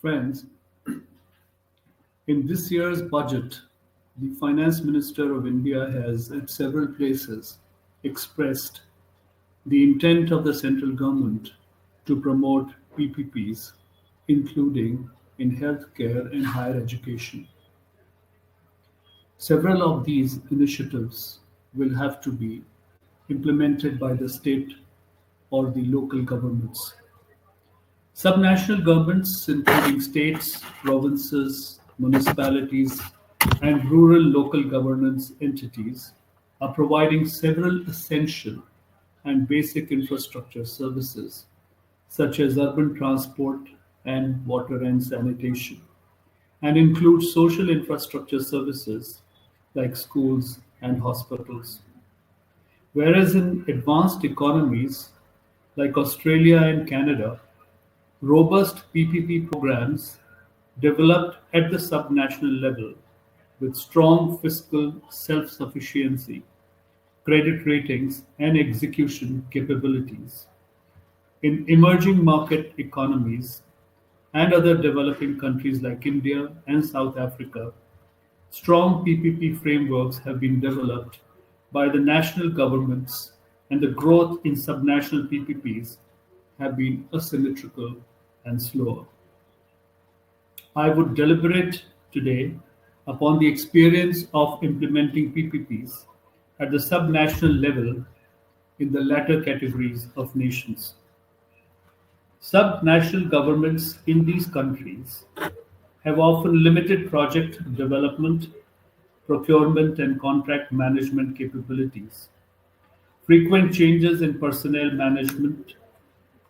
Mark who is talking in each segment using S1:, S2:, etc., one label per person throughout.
S1: Friends, in this year's budget, the Finance Minister of India has at several places expressed the intent of the central government to promote PPPs, including in healthcare and higher education. Several of these initiatives will have to be implemented by the state or the local governments. Subnational governments, including states, provinces, municipalities, and rural local governance entities, are providing several essential and basic infrastructure services, such as urban transport and water and sanitation, and include social infrastructure services like schools and hospitals. Whereas in advanced economies like Australia and Canada, robust PPP programs developed at the subnational level with strong fiscal self-sufficiency, credit ratings, and execution capabilities. In emerging market economies and other developing countries like India and South Africa, strong PPP frameworks have been developed by the national governments, and the growth in subnational PPPs have been asymmetrical and slower. I would deliberate today upon the experience of implementing PPPs at the subnational level in the latter categories of nations. Subnational governments in these countries have often limited project development, procurement, and contract management capabilities. Frequent changes in personnel management,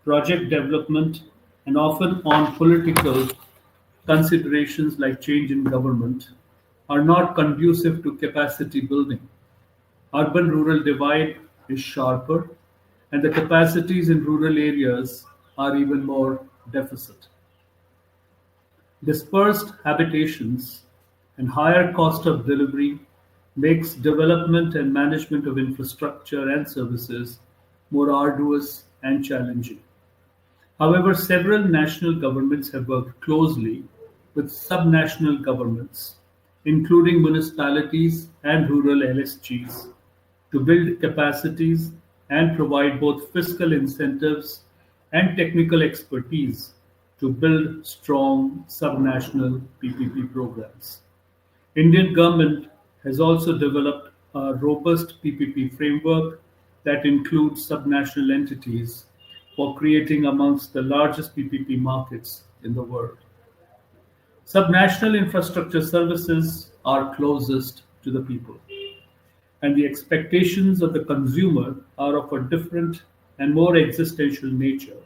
S1: project development, and often on political considerations like change in government are not conducive to capacity building. Urban rural divide is sharper, and the capacities in rural areas are even more deficit. Dispersed habitations and higher cost of delivery makes development and management of infrastructure and services more arduous and challenging. However, several national governments have worked closely with subnational governments, including municipalities and rural LSGs, to build capacities and provide both fiscal incentives and technical expertise to build strong subnational PPP programs. Indian government has also developed a robust PPP framework that includes subnational entities for creating amongst the largest PPP markets in the world. Subnational infrastructure services are closest to the people, and the expectations of the consumer are of a different and more existential nature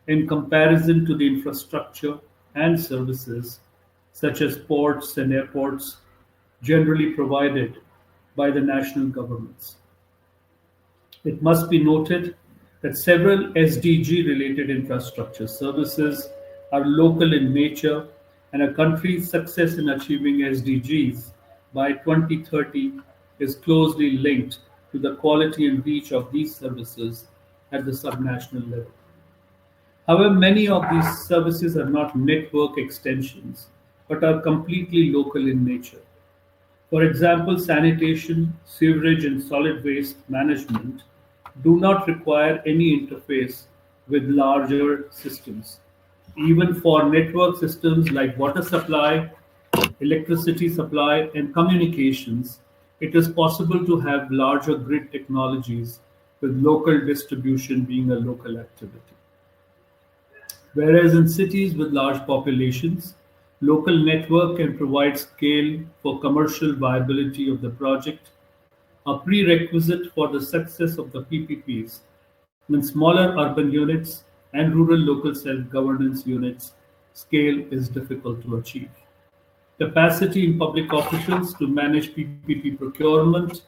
S1: in comparison to the infrastructure and services such as ports and airports generally provided by the national governments. It must be noted that several SDG related infrastructure services are local in nature, and a country's success in achieving SDGs by 2030 is closely linked to the quality and reach of these services at the subnational level. However, many of these services are not network extensions but are completely local in nature. For example, sanitation, sewerage, and solid waste management do not require any interface with larger systems. Even for network systems like water supply, electricity supply, and communications, it is possible to have larger grid technologies with local distribution being a local activity. Whereas in cities with large populations, local network can provide scale for commercial viability of the project. A prerequisite for the success of the PPPs in smaller urban units and rural local self-governance units, scale is difficult to achieve. Capacity in public officials to manage PPP procurement,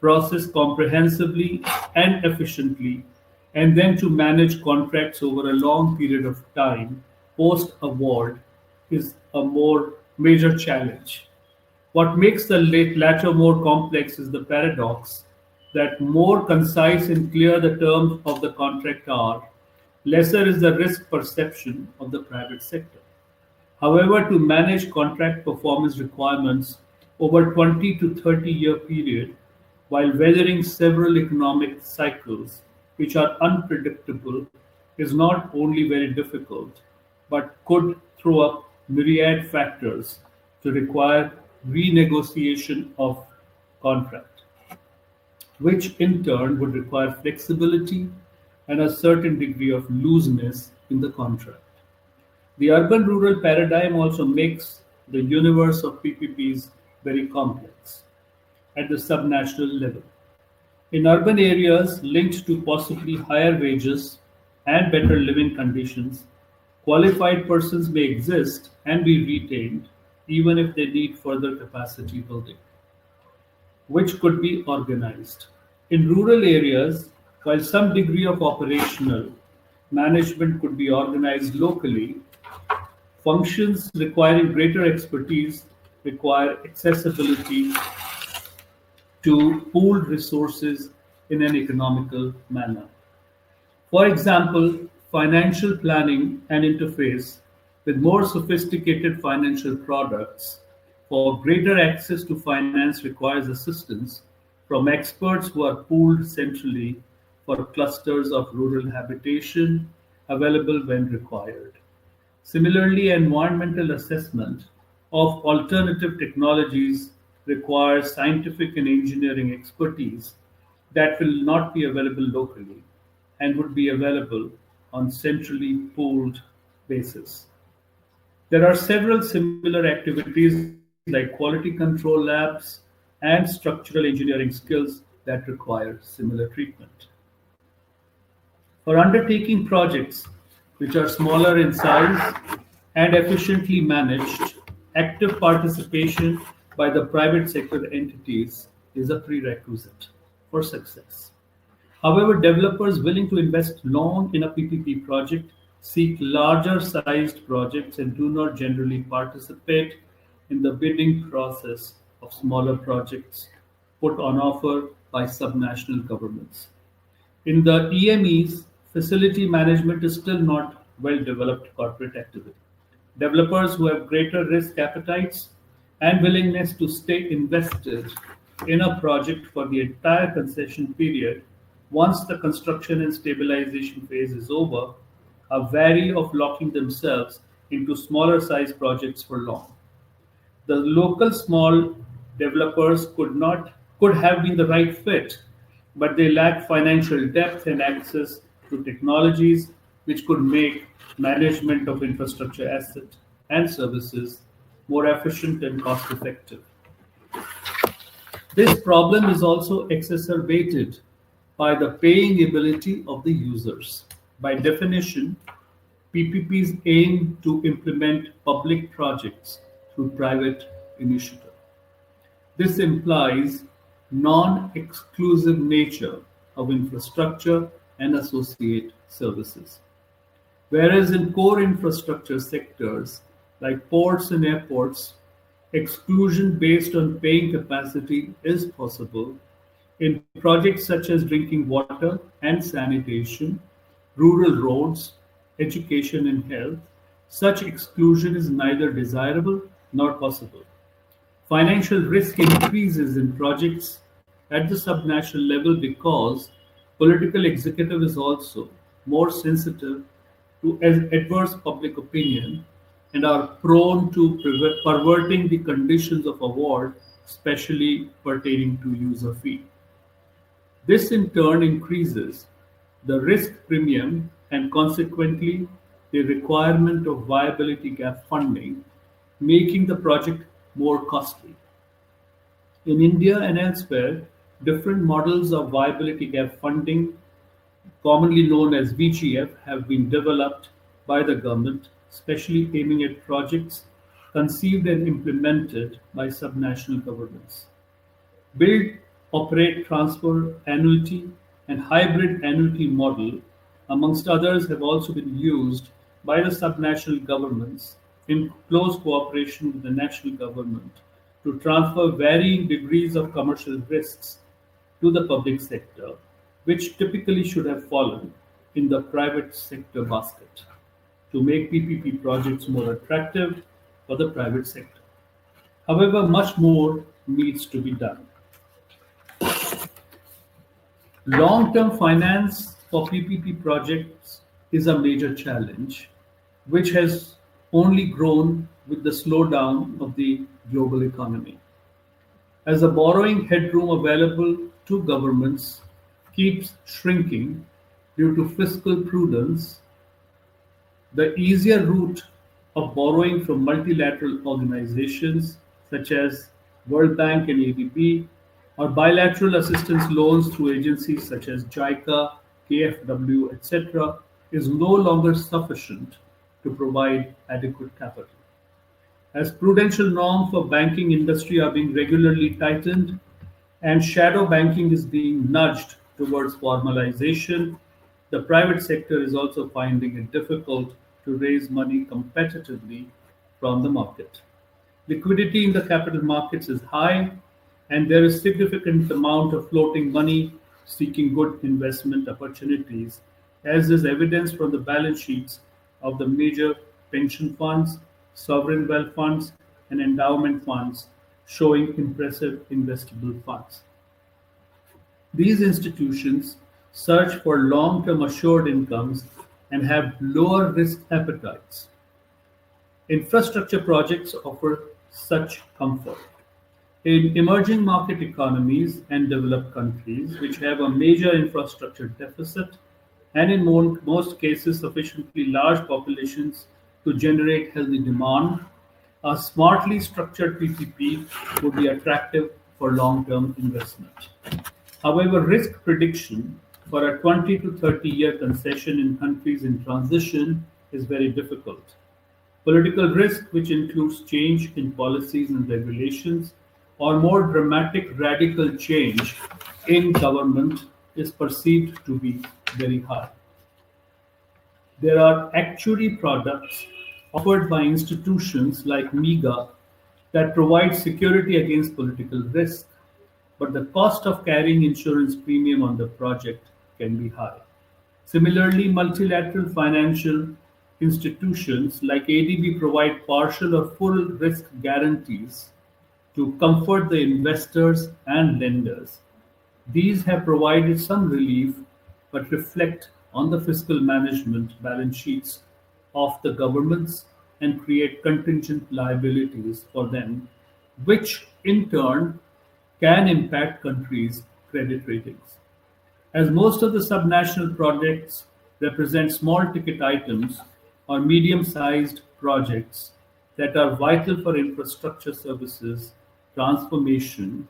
S1: process comprehensively and efficiently, and then to manage contracts over a long period of time post-award is a more major challenge. What makes the latter more complex is the paradox that more concise and clear the terms of the contract are, lesser is the risk perception of the private sector. However, to manage contract performance requirements over 20 to 30-year period while weathering several economic cycles which are unpredictable is not only very difficult but could throw up myriad factors to require renegotiation of contract, which in turn would require flexibility and a certain degree of looseness in the contract. The urban rural paradigm also makes the universe of PPPs very complex at the subnational level. In urban areas linked to possibly higher wages and better living conditions, qualified persons may exist and be retained even if they need further capacity building, which could be organized. In rural areas, while some degree of operational management could be organized locally, functions requiring greater expertise require accessibility to pooled resources in an economical manner. For example, financial planning and interface with more sophisticated financial products for greater access to finance requires assistance from experts who are pooled centrally for clusters of rural habitation available when required. Similarly, environmental assessment of alternative technologies requires scientific and engineering expertise that will not be available locally and would be available on centrally pooled basis. There are several similar activities like quality control labs and structural engineering skills that require similar treatment. For undertaking projects which are smaller in size and efficiently managed, active participation by the private sector entities is a prerequisite for success. However, developers willing to invest long in a PPP project seek larger sized projects and do not generally participate in the bidding process of smaller projects put on offer by subnational governments. In the EMEs, facility management is still not well developed corporate activity. Developers who have greater risk appetites and willingness to stay invested in a project for the entire concession period once the construction and stabilization phase is over are wary of locking themselves into smaller size projects for long. The local small developers could have been the right fit, but they lack financial depth and access to technologies which could make management of infrastructure assets and services more efficient and cost effective. This problem is also exacerbated by the paying ability of the users. By definition, PPPs aim to implement public projects through private initiative. This implies non-exclusive nature of infrastructure and associate services. Whereas in core infrastructure sectors like ports and airports, exclusion based on paying capacity is possible. In projects such as drinking water and sanitation, rural roads, education and health, such exclusion is neither desirable nor possible. Financial risk increases in projects at the subnational level because political executive is also more sensitive to adverse public opinion and are prone to perverting the conditions of award, especially pertaining to user fee. This in turn increases the risk premium and consequently the requirement of viability gap funding, making the project more costly. In India and elsewhere, different models of viability gap funding, commonly known as VGF, have been developed by the government, especially aiming at projects conceived and implemented by subnational governments. Build, operate, transfer, annuity, and hybrid annuity model, amongst others, have also been used by the subnational governments in close cooperation with the national government to transfer varying degrees of commercial risks to the public sector, which typically should have fallen in the private sector basket. To make PPP projects more attractive, for the private sector. However, much more needs to be done. Long-term finance for PPP projects is a major challenge, which has only grown with the slowdown of the global economy. As the borrowing headroom available to governments keeps shrinking due to fiscal prudence, the easier route of borrowing from multilateral organizations such as World Bank and ADB, or bilateral assistance loans through agencies such as JICA, KfW, etc., is no longer sufficient to provide adequate capital. As prudential norms for banking industry are being regularly tightened and shadow banking is being nudged towards formalization, the private sector is also finding it difficult to raise money competitively from the market. Liquidity in the capital markets is high, and there is significant amount of floating money seeking good investment opportunities, as is evidenced from the balance sheets of the major pension funds, sovereign wealth funds, and endowment funds, showing impressive investable funds. These institutions search for long-term assured incomes and have lower risk appetites. Infrastructure projects offer such comfort. In emerging market economies and developed countries, which have a major infrastructure deficit and in most cases sufficiently large populations to generate healthy demand, a smartly structured PPP would be attractive for long-term investment. However, risk prediction for a 20 to 30-year concession in countries in transition is very difficult. Political risk, which includes change in policies and regulations, or more dramatic radical change in government, is perceived to be very high. There are actuary products offered by institutions like MIGA that provide security against political risk, but the cost of carrying insurance premium on the project can be high. Similarly, multilateral financial institutions like ADB provide partial or full risk guarantees to comfort the investors and lenders. These have provided some relief but reflect on the fiscal management balance sheets of the governments and create contingent liabilities for them, which in turn can impact countries' credit ratings. As most of the subnational projects represent small ticket items or medium sized projects that are vital for infrastructure services transformation,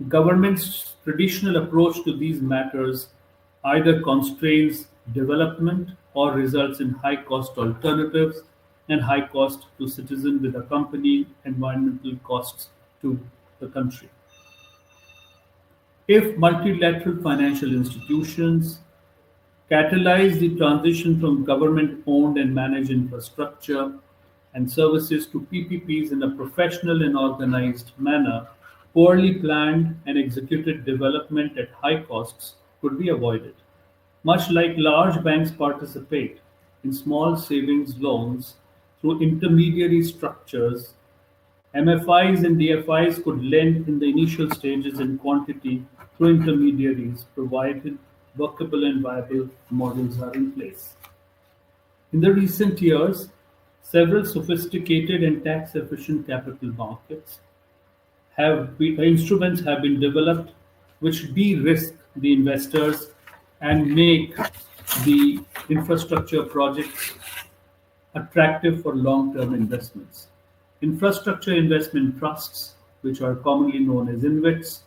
S1: government's traditional approach to these matters either constrains development or results in high cost alternatives and high cost to citizen with accompanying environmental costs to the country. If multilateral financial institutions catalyze the transition from government-owned and managed infrastructure and services to PPPs in a professional and organized manner, poorly planned and executed development at high costs could be avoided. Much like large banks participate in small savings loans through intermediary structures, MFIs and DFIs could lend in the initial stages in quantity through intermediaries, provided workable and viable models are in place. In the recent years, several sophisticated and tax-efficient capital markets instruments have been developed which de-risk the investors and make the infrastructure projects attractive for long-term investments. Infrastructure investment trusts, which are commonly known as INVITs,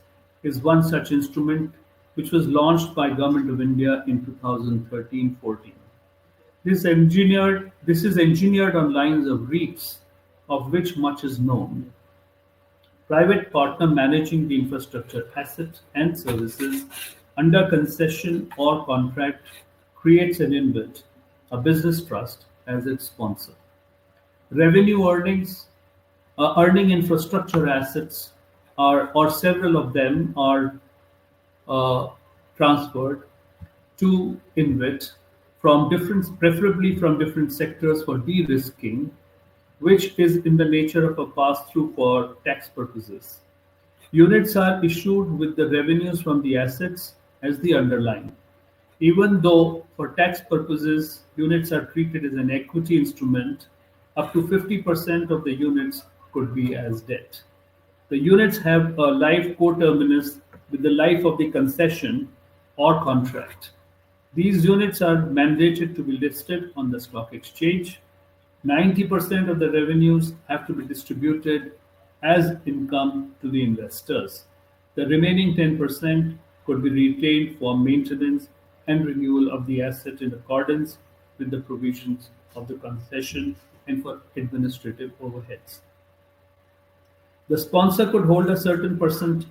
S1: is one such instrument which was launched by Government of India in 2013-14. This is engineered on lines of REITs, of which much is known. Private partner managing the infrastructure assets and services under concession or contract creates an INVIT, a business trust, as its sponsor. Revenue earning infrastructure assets or several of them are uh, transferred to INVIT from preferably from different sectors for de-risking, which is in the nature of a pass-through for tax purposes. Units are issued with the revenues from the assets as the underlying. Even though for tax purposes units are treated as an equity instrument, up to 50% of the units could be as debt. The units have a life coterminous with the life of the concession or contract. These units are mandated to be listed on the stock exchange. 90% of the revenues have to be distributed as income to the investors. The remaining 10% could be retained for maintenance and renewal of the asset in accordance with the provisions of the concession and for administrative overheads. The sponsor could hold a certain percent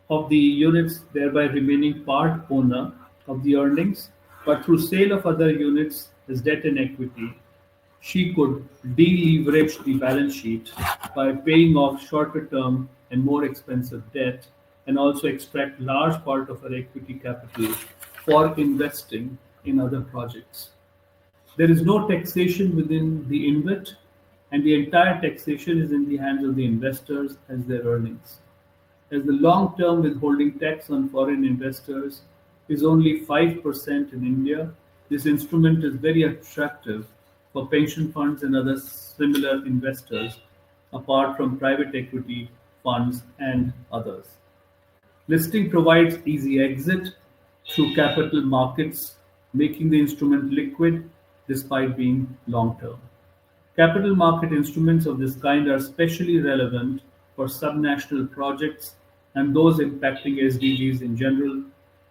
S1: of the units, thereby remaining part owner of the earnings, but through sale of other units as debt and equity, she could deleverage the balance sheet by paying off shorter term and more expensive debt and also extract large part of her equity capital for investing in other projects. There is no taxation within the InvIT, and the entire taxation is in the hands of the investors as their earnings. As the long-term withholding tax on foreign investors is only 5% in India, this instrument is very attractive for pension funds and other similar investors, apart from private equity funds and others. Listing provides easy exit through capital markets, making the instrument liquid despite being long-term. Capital market instruments of this kind are especially relevant for subnational projects and those impacting SDGs in general,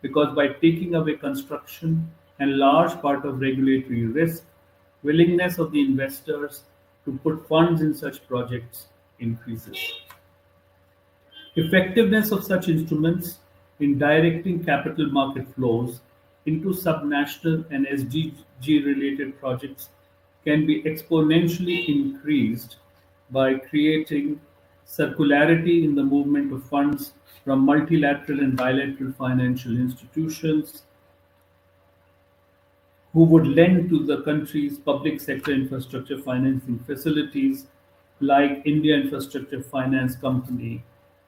S1: because by taking away construction and large part of regulatory risk, willingness of the investors to put funds in such projects increases. Effectiveness of such instruments in directing capital market flows into subnational and SDG-related projects can be exponentially increased by creating circularity in the movement of funds from multilateral and bilateral financial institutions who would lend to the country's public sector infrastructure financing facilities like India Infrastructure Finance Company,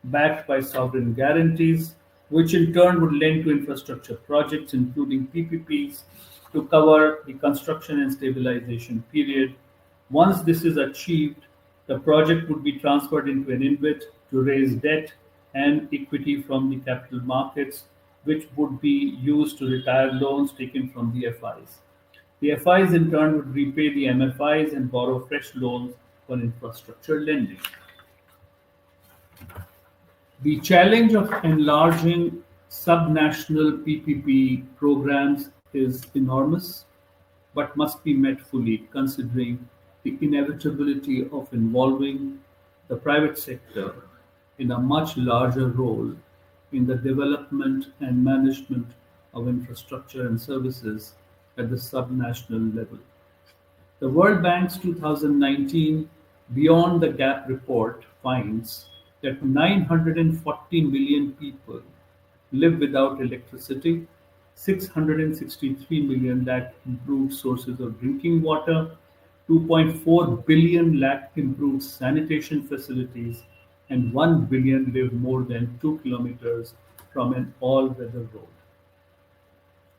S1: backed by sovereign guarantees, which in turn would lend to infrastructure projects including PPPs to cover the construction and stabilization period. Once this is achieved, the project would be transferred into an InvIT to raise debt and equity from the capital markets, which would be used to retire loans taken from the FIs. The FIs in turn would repay the MFIs and borrow fresh loans for infrastructure lending. The challenge of enlarging subnational PPP programs is enormous, but must be met fully, considering the inevitability of involving the private sector in a much larger role in the development and management of infrastructure and services at the subnational level. The World Bank's 2019 Beyond the Gap report finds that 940 million people live without electricity, 663 million lack improved sources of drinking water, 2.4 billion lack improved sanitation facilities, and 1 billion live more than 2 kilometers from an all-weather road.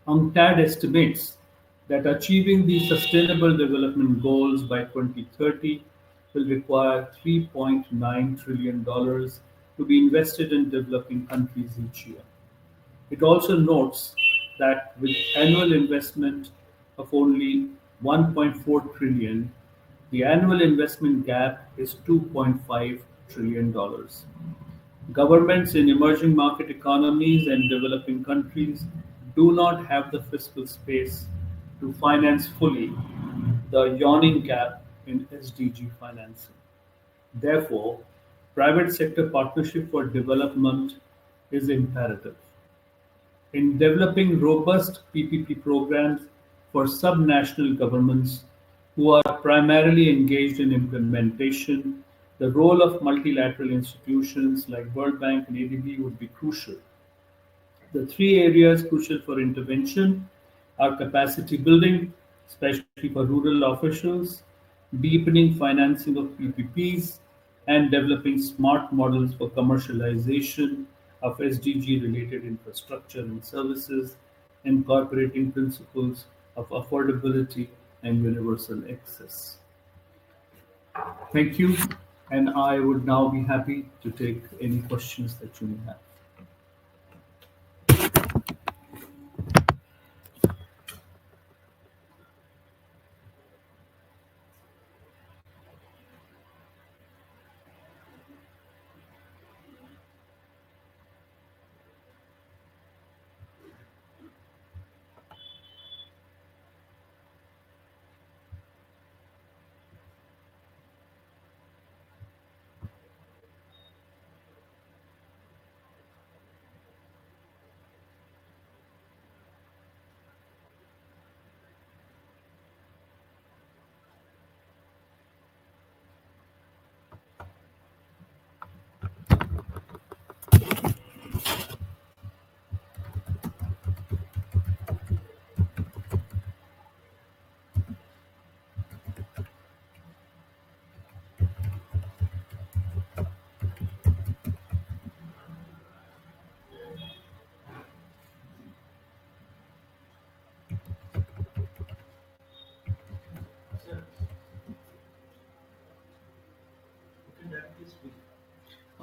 S1: UNCTAD estimates that achieving the Sustainable Development Goals by 2030 will require $3.9 trillion to be invested in developing countries each year. It also notes that with annual investment of only 1.4 trillion, the annual investment gap is 2.5 trillion dollars. Governments in emerging market economies and developing countries do not have the fiscal space to finance fully the yawning gap in SDG financing. Therefore, private sector partnership for development is imperative. In developing robust PPP programs for subnational governments who are primarily engaged in implementation, the role of multilateral institutions like World Bank and ADB would be crucial. The three areas crucial for intervention are capacity building, especially for rural officials, deepening financing of PPPs, and developing smart models for commercialization of SDG related infrastructure and services, incorporating principles of affordability and universal access. Thank you, and I would now be happy to take any questions that you may have.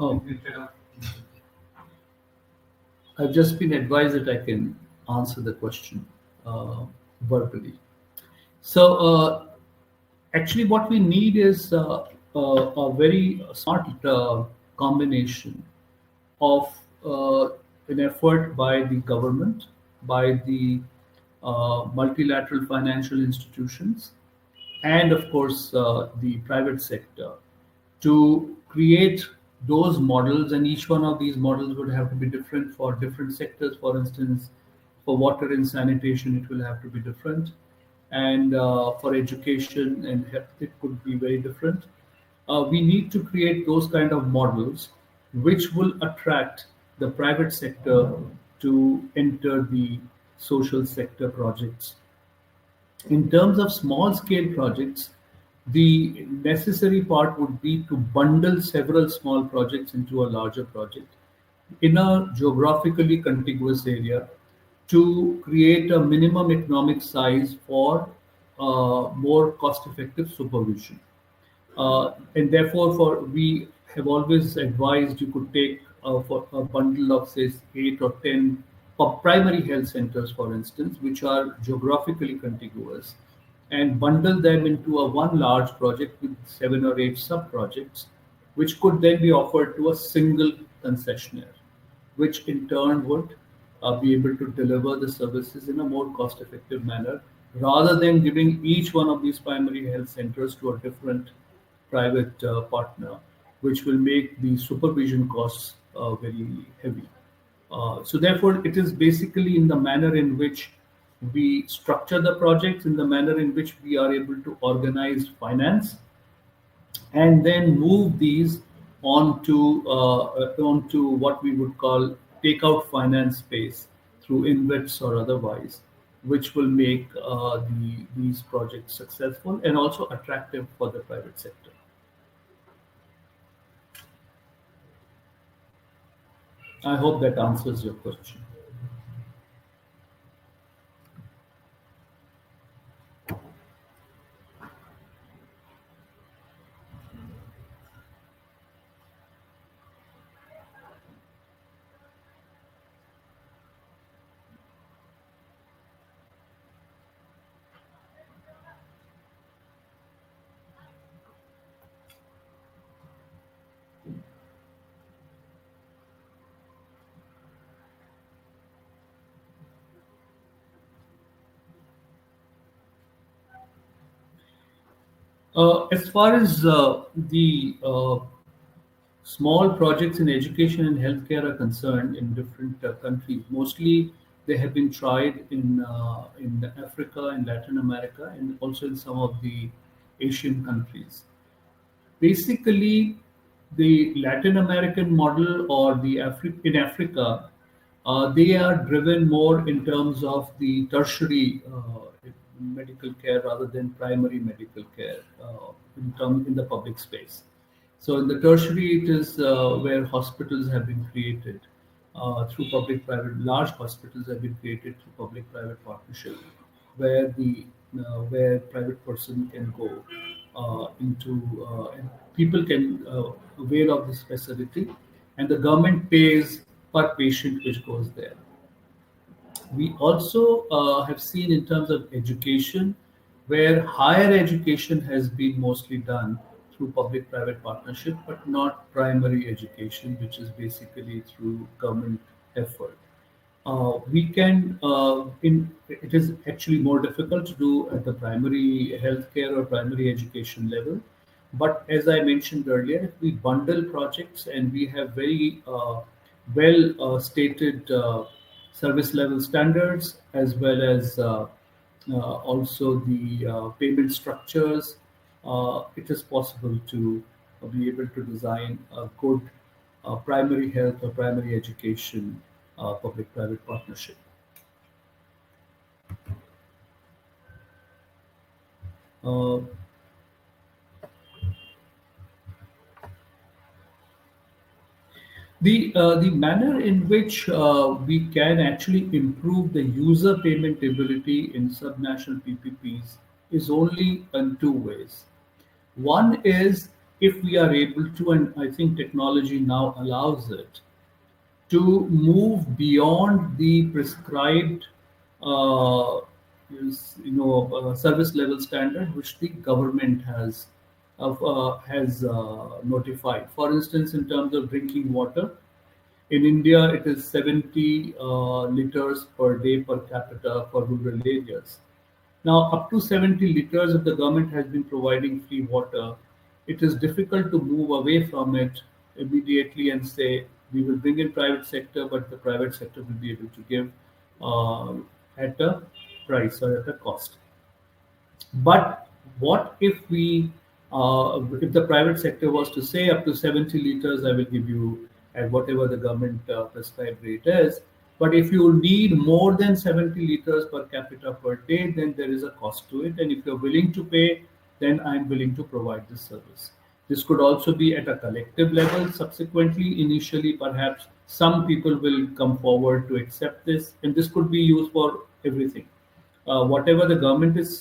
S1: Oh, I've just been advised that I can answer the question uh, verbally. So, actually, what we need is a very smart combination of an effort by the government, by the multilateral financial institutions, and of course the private sector to create those models. And each one of these models would have to be different for different sectors. For instance, for water and sanitation it will have to be different, and for education and health it could be very different. We need to create those kind of models which will attract the private sector to enter the social sector projects. In terms of small scale projects, the necessary part would be to bundle several small projects into a larger project in a geographically contiguous area to create a minimum economic size for more cost effective supervision. And therefore, for we have always advised you could take for a bundle of say 8 or 10 primary health centers, for instance, which are geographically contiguous, and bundle them into a one large project with 7 or 8 sub projects, which could then be offered to a single concessionaire, which in turn would be able to deliver the services in a more cost effective manner rather than giving each one of these primary health centers to a different private partner, which will make the supervision costs very heavy. So therefore, it is basically in the manner in which we structure the projects, in the manner in which we are able to organize finance, and then move these onto what we would call takeout finance space through invets or otherwise, which will make these projects successful and also attractive for the private sector. I hope that answers your question. As far as the small projects in education and healthcare are concerned in different countries, mostly they have been tried in Africa and Latin America, and also in some of the Asian countries. Basically, the Latin American model or in Africa, they are driven more in terms of the tertiary medical care rather than primary medical care in the public space. So in the tertiary, it is where hospitals have been created through public-private. Large hospitals have been created through public-private partnership, where private person can go into and people can avail of this facility, and the government pays per patient which goes there. We also have seen in terms of education, where higher education has been mostly done through public-private partnership, but not primary education, which is basically through government effort. We can in It is actually more difficult to do at the primary healthcare or primary education level, but as I mentioned earlier, if we bundle projects and we have very well stated service level standards, as well as also the payment structures, it is possible to be able to design a good primary health or primary education public-private partnership. Uh, the manner in which we can actually improve the user payment ability in subnational PPPs is only in two ways. One is if we are able to, and I think technology now allows it, to move beyond the prescribed service level standard which the government has notified. For instance, in terms of drinking water, in India it is 70 liters per day per capita for rural areas. Now, up to 70 liters, if the government has been providing free water, it is difficult to move away from it immediately and say we will bring in private sector, but the private sector will be able to give uh, at a price or at a cost. But what if the private sector was to say up to 70 liters, I will give you at whatever the government prescribed rate is. But if you need more than 70 liters per capita per day, then there is a cost to it. And if you're willing to pay, then I'm willing to provide this service. This could also be at a collective level. Subsequently, initially, perhaps some people will come forward to accept this, and this could be used for everything. Whatever the government is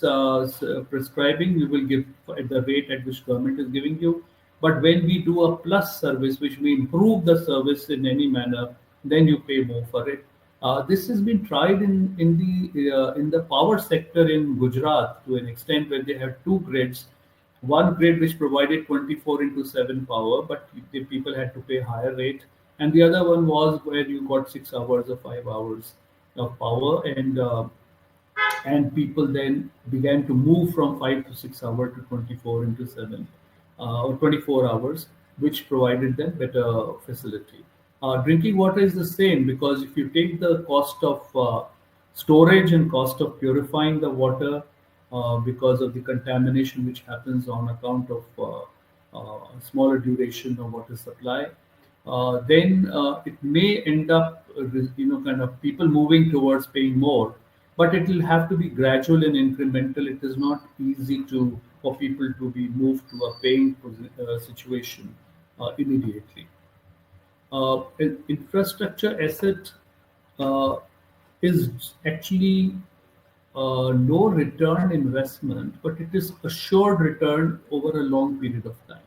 S1: prescribing, we will give at the rate at which government is giving you. But when we do a plus service, which we improve the service in any manner, then you pay more for it. This has been tried in the power sector in Gujarat to an extent where they have two grids. One grid which provided 24 into 7 power, but the people had to pay higher rate, and the other one was where you got 6 hours or 5 hours of power, and people then began to move from 5 to 6 hours to 24 into 7 or 24 hours, which provided them better facility. Drinking water is the same because if you take the cost of storage and cost of purifying the water because of the contamination which happens on account of smaller duration of water supply, then it may end up, kind of people moving towards paying more, but it will have to be gradual and incremental. It is not easy to for people to be moved to a paying situation immediately. An infrastructure asset uh, is actually low return investment, but it is assured return over a long period of time.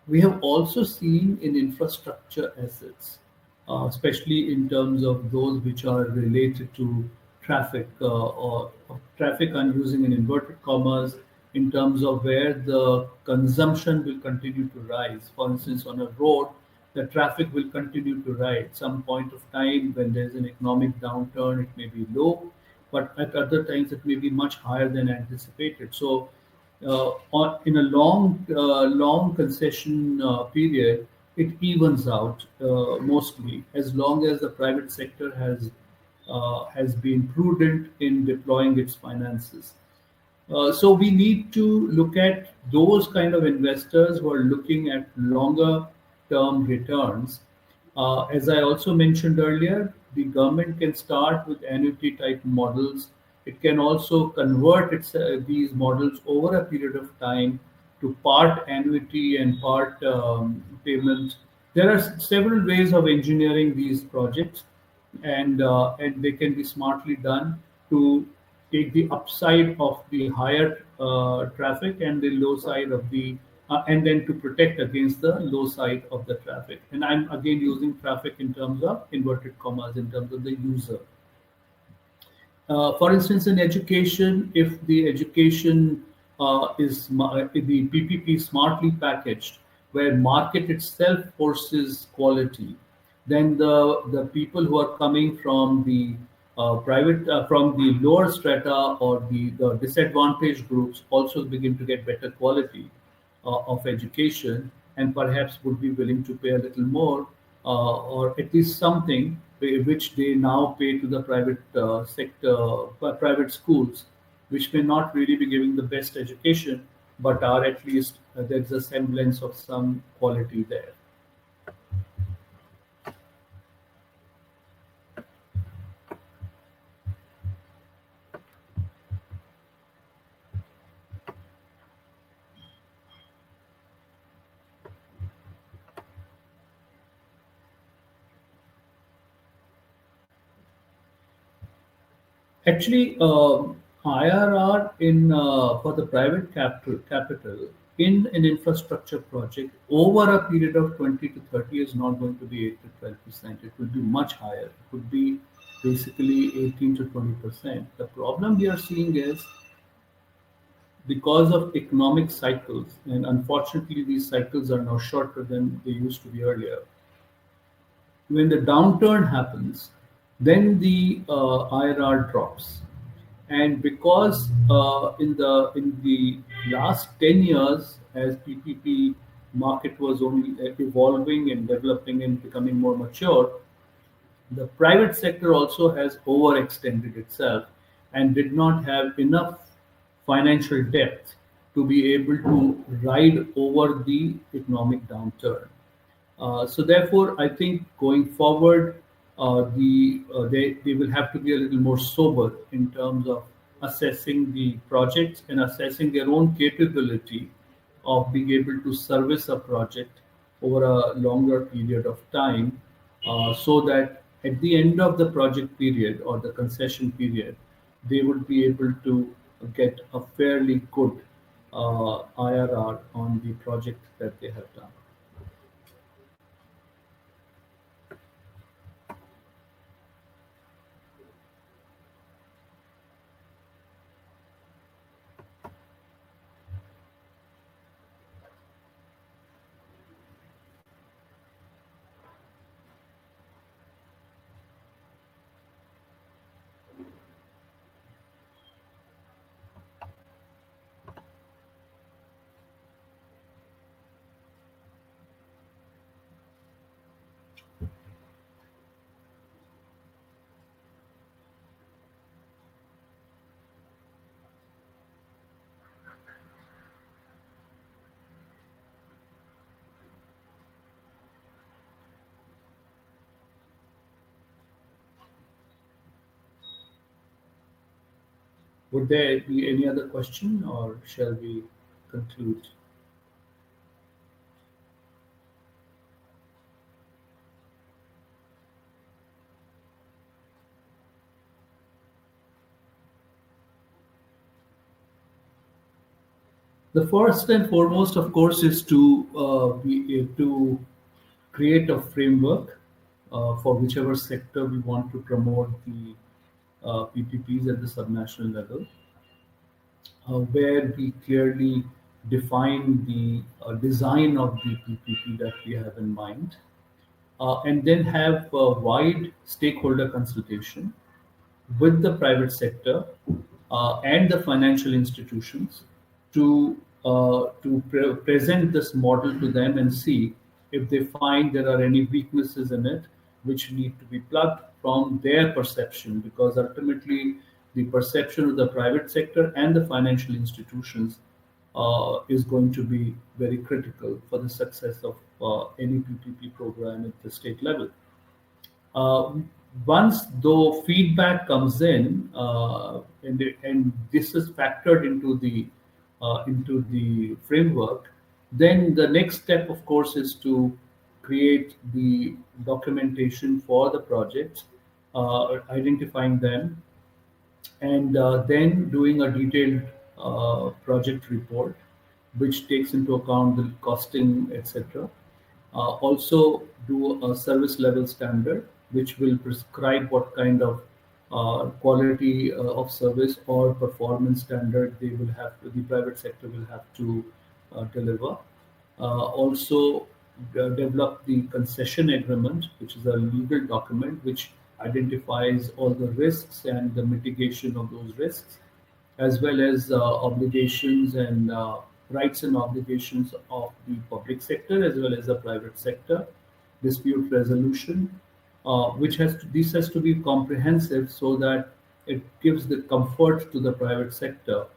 S1: We have also seen in infrastructure assets, especially in terms of those which are related to traffic or traffic, I'm using in inverted commas, in terms of where the consumption will continue to rise. For instance, on a road, the traffic will continue to rise. At some point of time, when there's an economic downturn, it may be low, but at other times it may be much higher than anticipated. So in a long concession period, it evens out mostly as long as the private sector has been prudent in deploying its finances. So we need to look at those kind of investors who are looking at longer term returns. As I also mentioned earlier, the government can start with annuity type models It can also convert these models over a period of time to part annuity and part payment. There are several ways of engineering these projects, and they can be smartly done to take the upside of the higher traffic and the low side of the and then to protect against the low side of the traffic. And I'm again using traffic in terms of inverted commas in terms of the user. For instance, in education, if the education the PPP is smartly packaged, where market itself forces quality, then the people who are coming from the private from the lower strata or the disadvantaged groups also begin to get better quality of education, and perhaps would be willing to pay a little more, or at least something which they now pay to the private sector, private schools, which may not really be giving the best education, but are at least there's a semblance of some quality there. Actually, IRR in for the private capital in an infrastructure project over a period of 20 to 30 is not going to be 8 to 12%. It will be much higher. It could be basically 18 to 20%. The problem we are seeing is because of economic cycles, and unfortunately, these cycles are now shorter than they used to be earlier. When the downturn happens, then the IRR drops. And because in the last 10 years, as PPP market was only evolving and developing and becoming more mature, the private sector also has overextended itself and did not have enough financial depth to be able to ride over the economic downturn. So therefore, I think going forward, they will have to be a little more sober in terms of assessing the projects and assessing their own capability of being able to service a project over a longer period of time, so that at the end of the project period or the concession period, they would be able to get a fairly good IRR on the project that they have done. Would there be any other question, or shall we conclude? The first and foremost, of course, is to create a framework for whichever sector we want to promote the PPPs at the subnational level, where we clearly define the design of the PPP that we have in mind, and then have a wide stakeholder consultation with the private sector and the financial institutions to present this model to them and see if they find there are any weaknesses in it which need to be plugged from their perception, because ultimately the perception of the private sector and the financial institutions is going to be very critical for the success of any PPP program at the state level. Uh, Once though feedback comes in, and this is factored into the framework, then the next step, of course, is to create the documentation for the projects, identifying them, and then doing a detailed project report, which takes into account the costing, etc. Also, do a service level standard, which will prescribe what kind of quality of service or performance standard the private sector will have to deliver. Also, develop the concession agreement, which is a legal document which identifies all the risks and the mitigation of those risks, as well as obligations and rights and obligations of the public sector as well as the private sector, dispute resolution, which this has to be comprehensive so that it gives the comfort to the private sector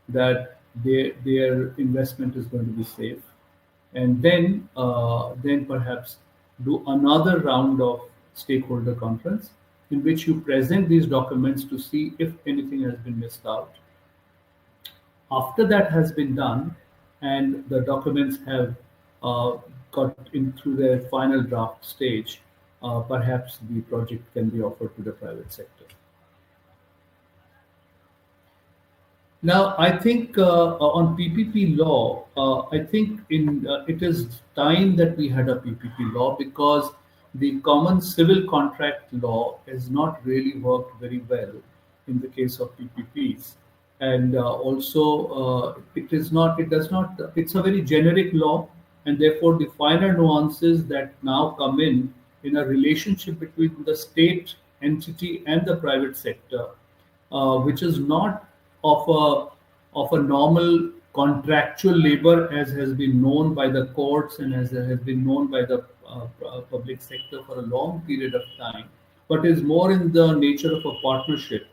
S1: that their investment is going to be safe, and then perhaps do another round of stakeholder conference in which you present these documents to see if anything has been missed out. After that has been done and the documents have uh, got into their final draft stage, perhaps the project can be offered to the private sector. Now, I think on PPP law, I think it is time that we had a PPP law because the common civil contract law has not really worked very well in the case of PPPs, and also it is not, it does not, it's a very generic law, and therefore the finer nuances that now come in a relationship between the state entity and the private sector, which is not of a normal contractual labor as has been known by the courts and as has been known by the public sector for a long period of time, but is more in the nature of a partnership.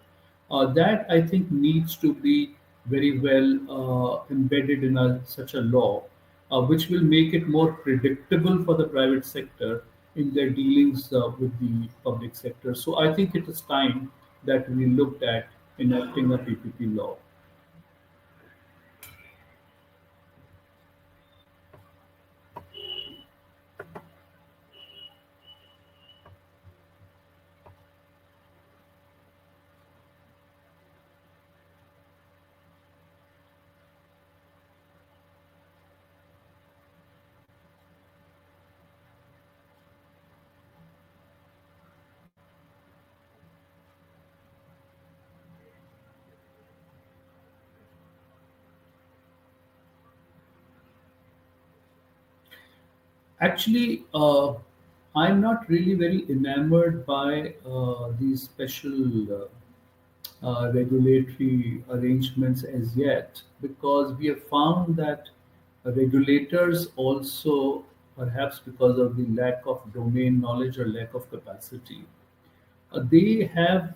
S1: That I think needs to be very well embedded in such a law, which will make it more predictable for the private sector in their dealings with the public sector. So I think it is time that we looked at enacting a PPP law. Actually, I'm not really very enamored by these special regulatory arrangements as yet because we have found that regulators also, perhaps because of the lack of domain knowledge or lack of capacity, they have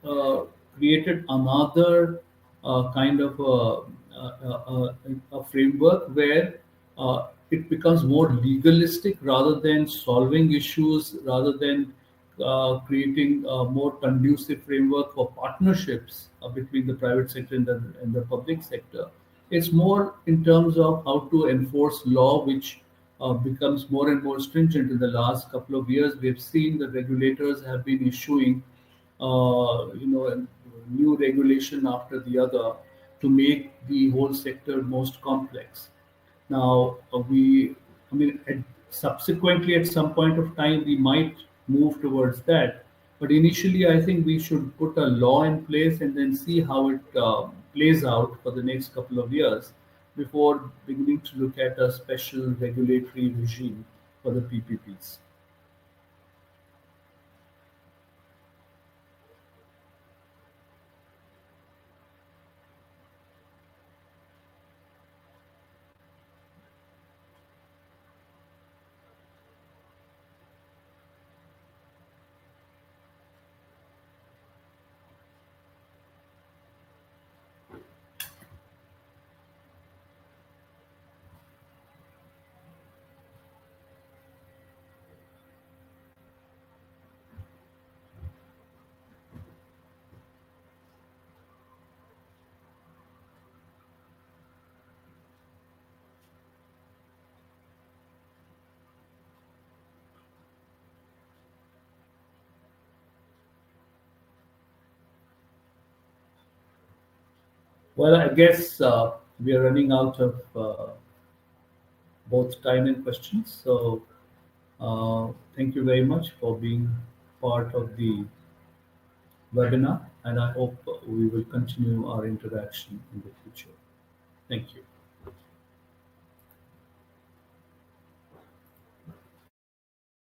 S1: uh, created another kind of a framework where it becomes more legalistic rather than solving issues, rather than creating a more conducive framework for partnerships between the private sector and the public sector. It's more in terms of how to enforce law, which becomes more and more stringent. In the last couple of years, we have seen the regulators have been issuing, a new regulation after the other to make the whole sector most complex. Now, I mean, subsequently at some point of time, we might move towards that. But initially, I think we should put a law in place and then see how it plays out for the next couple of years before beginning to look at a special regulatory regime for the PPPs. Well, I guess we are running out of both time and questions. So thank you very much for being part of the webinar, and I hope we will continue our interaction in the future. Thank you.